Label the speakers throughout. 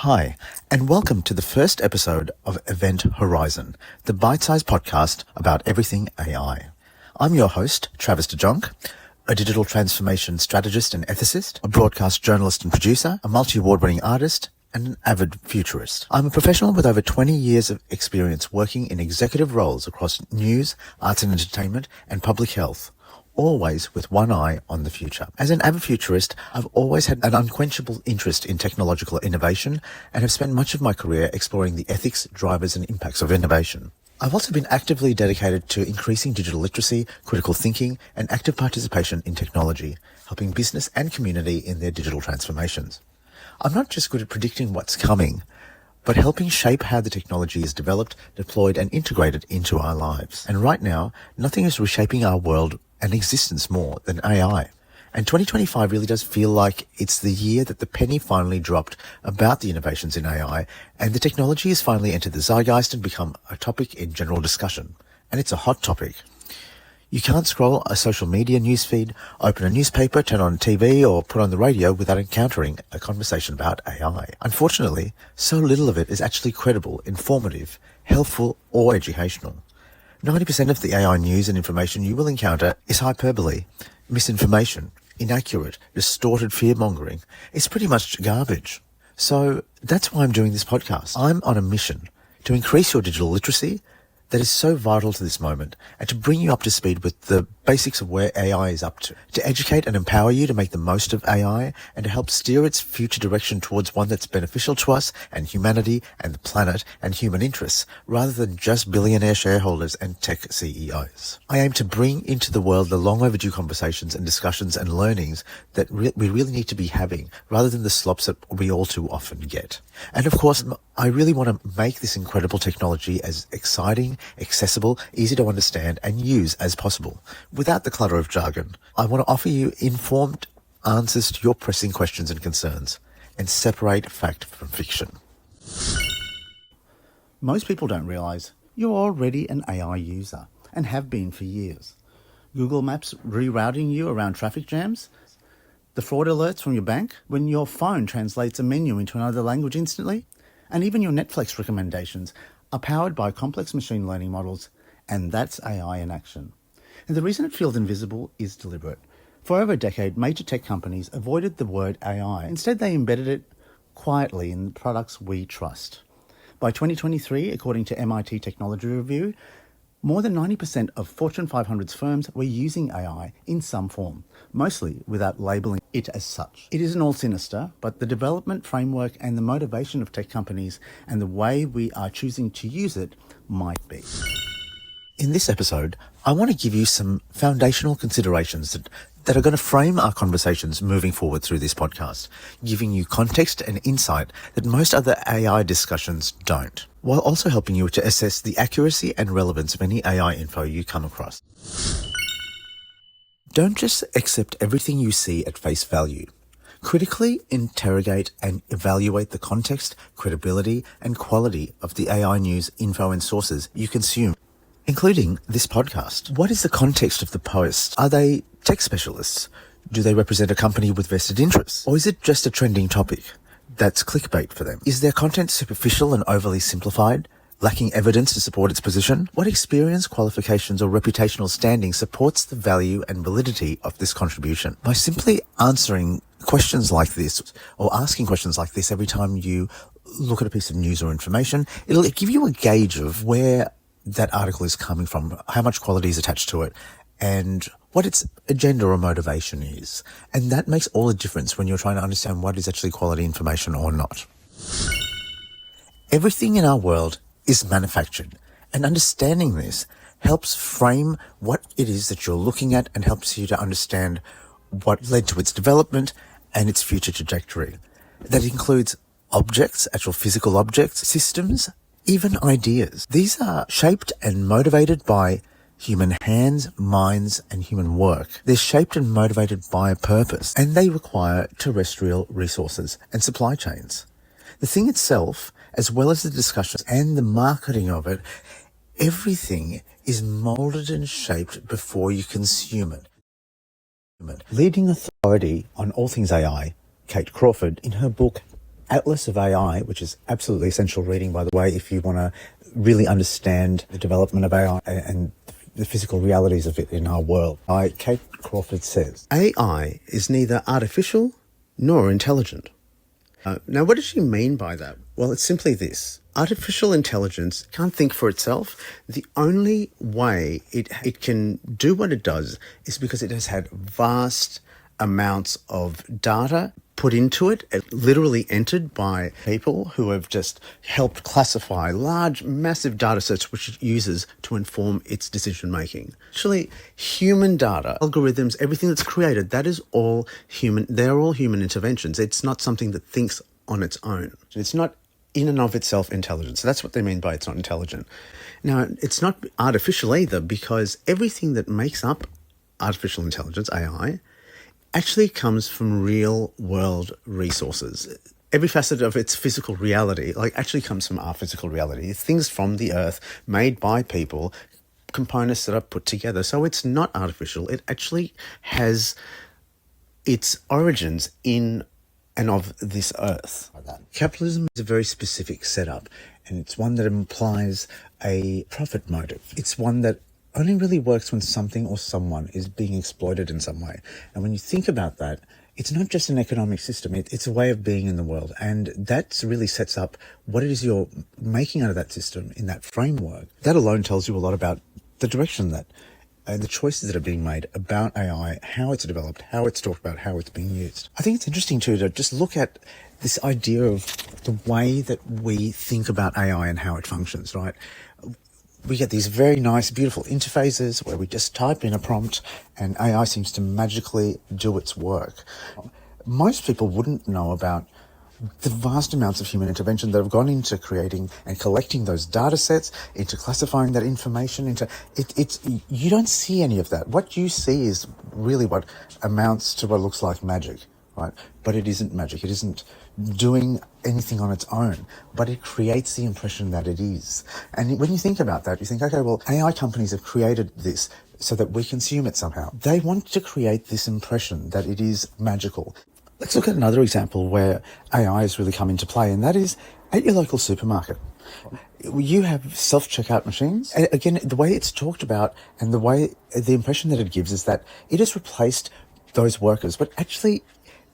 Speaker 1: Hi, and welcome to the first episode of Event Horizon, the bite-sized podcast about everything AI. I'm your host, Travis de Jonk, a digital transformation strategist and ethicist, a broadcast journalist and producer, a multi-award-winning artist, and an avid futurist. I'm a professional with over 20 years of experience working in executive roles across news, arts and entertainment, and public health, always with one eye on the future. As an avid futurist, I've always had an unquenchable interest in technological innovation and have spent much of my career exploring the ethics, drivers, and impacts of innovation. I've also been actively dedicated to increasing digital literacy, critical thinking, and active participation in technology, helping business and community in their digital transformations. I'm not just good at predicting what's coming, but helping shape how the technology is developed, deployed, and integrated into our lives. And right now, nothing is reshaping our world and existence more than AI. And 2025 really does feel like it's the year that the penny finally dropped about the innovations in AI, and the technology has finally entered the zeitgeist and become a topic in general discussion. And it's a hot topic. You can't scroll a social media newsfeed, open a newspaper, turn on TV, or put on the radio without encountering a conversation about AI. Unfortunately, so little of it is actually credible, informative, helpful, or educational. 90% of the AI news and information you will encounter is hyperbole, misinformation, inaccurate, distorted fear-mongering. It's pretty much garbage. So that's why I'm doing this podcast. I'm on a mission to increase your digital literacy that is so vital to this moment, and to bring you up to speed with the basics of where AI is up to educate and empower you to make the most of AI, and to help steer its future direction towards one that's beneficial to us and humanity and the planet and human interests, rather than just billionaire shareholders and tech CEOs. I aim to bring into the world the long overdue conversations and discussions and learnings that we really need to be having, rather than the slops that we all too often get. And of course, I really want to make this incredible technology as exciting, accessible, easy to understand and use as possible, without the clutter of jargon. I want to offer you informed answers to your pressing questions and concerns, and separate fact from fiction. Most people don't realize you're already an AI user, and have been for years. Google Maps rerouting you around traffic jams, the fraud alerts from your bank, when your phone translates a menu into another language instantly, and even your Netflix recommendations are powered by complex machine learning models, and that's AI in action. And the reason it feels invisible is deliberate. For over a decade, major tech companies avoided the word AI. Instead, they embedded it quietly in the products we trust. By 2023, according to MIT Technology Review, more than 90% of Fortune 500's firms were using AI in some form, mostly without labeling it as such. It isn't all sinister, but the development framework and the motivation of tech companies and the way we are choosing to use it might be. In this episode, I want to give you some foundational considerations that are going to frame our conversations moving forward through this podcast, giving you context and insight that most other AI discussions don't, while also helping you to assess the accuracy and relevance of any AI info you come across. Don't just accept everything you see at face value. Critically interrogate and evaluate the context, credibility, and quality of the AI news, info, and sources you consume, including this podcast. What is the context of the post? Are they tech specialists? Do they represent a company with vested interests? Or is it just a trending topic that's clickbait for them? Is their content superficial and overly simplified, lacking evidence to support its position? What experience, qualifications, or reputational standing supports the value and validity of this contribution? By simply answering questions like this, or asking questions like this every time you look at a piece of news or information, it'll give you a gauge of where that article is coming from, how much quality is attached to it, and what its agenda or motivation is. And that makes all the difference when you're trying to understand what is actually quality information or not. Everything in our world is manufactured, and understanding this helps frame what it is that you're looking at, and helps you to understand what led to its development and its future trajectory. That includes objects, actual physical objects, systems, even ideas. These are shaped and motivated by human hands, minds, and human work. They're shaped and motivated by a purpose, and they require terrestrial resources and supply chains. The thing itself, as well as the discussions and the marketing of it, everything is molded and shaped before you consume it. Leading authority on all things AI, Kate Crawford, in her book Atlas of AI, which is absolutely essential reading, by the way, if you want to really understand the development of AI and the physical realities of it in our world. Kate Crawford says, AI is neither artificial nor intelligent. Now, what does she mean by that? Well, it's simply this. Artificial intelligence can't think for itself. The only way it can do what it does is because it has had vast amounts of data put into it, literally entered by people who have just helped classify large, massive data sets which it uses to inform its decision making. Actually, human data, algorithms, everything that's created, that is all human. They're all human interventions. It's not something that thinks on its own. It's not in and of itself intelligent. So that's what they mean by it's not intelligent. Now, it's not artificial either, because everything that makes up artificial intelligence, AI, actually comes from real world resources. Every facet of its physical reality, actually comes from our physical reality. It's things from the earth made by people, components that are put together. So it's not artificial. It actually has its origins in and of this earth. Capitalism is a very specific setup, and it's one that implies a profit motive. It's one that only really works when something or someone is being exploited in some way. And when you think about that, it's not just an economic system, it's a way of being in the world. And that really sets up what it is you're making out of that system in that framework. That alone tells you a lot about the direction that and the choices that are being made about AI, how it's developed, how it's talked about, how it's being used. I think it's interesting too to just look at this idea of the way that we think about AI and how it functions, right? We get these very nice, beautiful interfaces where we just type in a prompt and AI seems to magically do its work. Most people wouldn't know about the vast amounts of human intervention that have gone into creating and collecting those data sets, into classifying that information, you don't see any of that. What you see is really what amounts to what looks like magic, right? But it isn't magic. It isn't doing anything on its own, but it creates the impression that it is. And when you think about that, you think, okay, well, AI companies have created this so that we consume it somehow. They want to create this impression that it is magical. Let's look at another example where AI has really come into play, and that is at your local supermarket. You have self-checkout machines. And again, the way it's talked about and the impression that it gives is that it has replaced those workers, but actually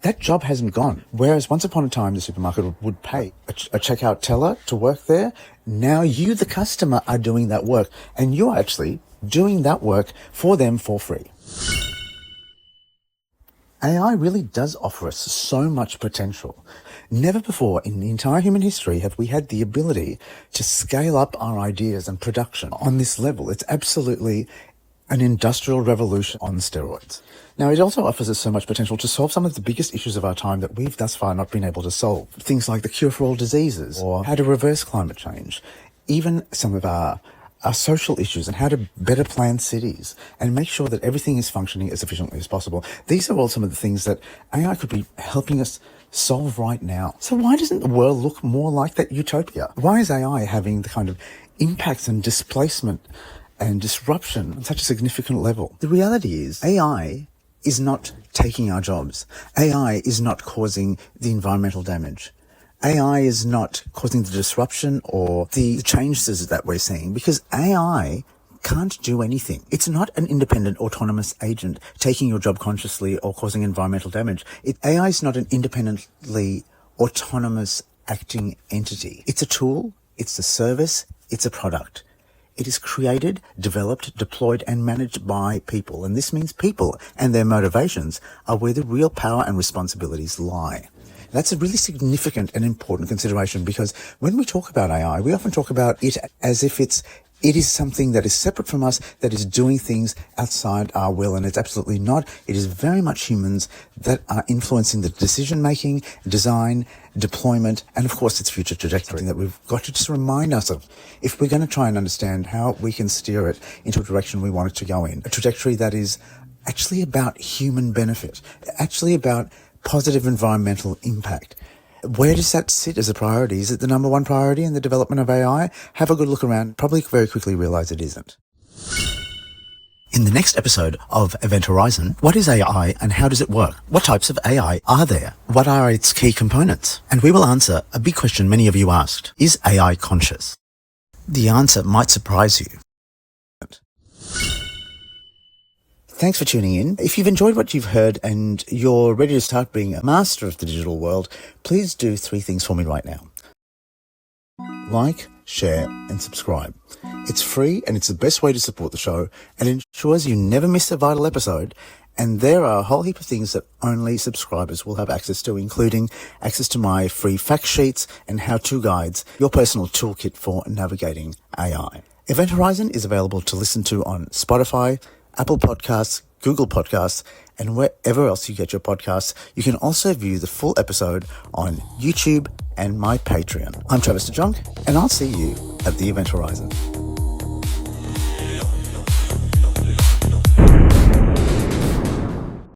Speaker 1: that job hasn't gone. Whereas once upon a time, the supermarket would pay a checkout teller to work there. Now you, the customer, are doing that work, and you're actually doing that work for them for free. AI really does offer us so much potential. Never before in the entire human history have we had the ability to scale up our ideas and production on this level. It's absolutely an industrial revolution on steroids. Now, it also offers us so much potential to solve some of the biggest issues of our time that we've thus far not been able to solve. Things like the cure for all diseases, or how to reverse climate change, even some of our social issues and how to better plan cities and make sure that everything is functioning as efficiently as possible. These are all some of the things that AI could be helping us solve right now. So why doesn't the world look more like that utopia? Why is AI having the kind of impacts and displacement and disruption on such a significant level? The reality is AI is not taking our jobs. AI is not causing the environmental damage. AI is not causing the disruption or the changes that we're seeing, because AI can't do anything. It's not an independent autonomous agent taking your job consciously or causing environmental damage. AI is not an independently autonomous acting entity. It's a tool, it's a service, it's a product. It is created, developed, deployed, and managed by people. And this means people and their motivations are where the real power and responsibilities lie. That's a really significant and important consideration, because when we talk about AI, we often talk about it as if it is something that is separate from us, that is doing things outside our will, and it's absolutely not. It is very much humans that are influencing the decision-making, design, deployment, and of course its future trajectory that we've got to just remind ourselves if we're going to try and understand how we can steer it into a direction we want it to go in, a trajectory that is actually about human benefit, actually about positive environmental impact. Where does that sit as a priority? Is it the number one priority in the development of AI? Have a good look around. Probably very quickly realize it isn't. In the next episode of Event Horizon, what is AI and how does it work? What types of AI are there? What are its key components? And we will answer a big question many of you asked. Is AI conscious? The answer might surprise you. Thanks for tuning in. If you've enjoyed what you've heard and you're ready to start being a master of the digital world, please do 3 things for me right now. Like, share, and subscribe. It's free and it's the best way to support the show and ensures you never miss a vital episode. And there are a whole heap of things that only subscribers will have access to, including access to my free fact sheets and how-to guides, your personal toolkit for navigating AI. Event Horizon is available to listen to on Spotify, Apple Podcasts, Google Podcasts, and wherever else you get your podcasts. You can also view the full episode on YouTube and my Patreon. I'm Travis de Jonk, and I'll see you at the Event Horizon.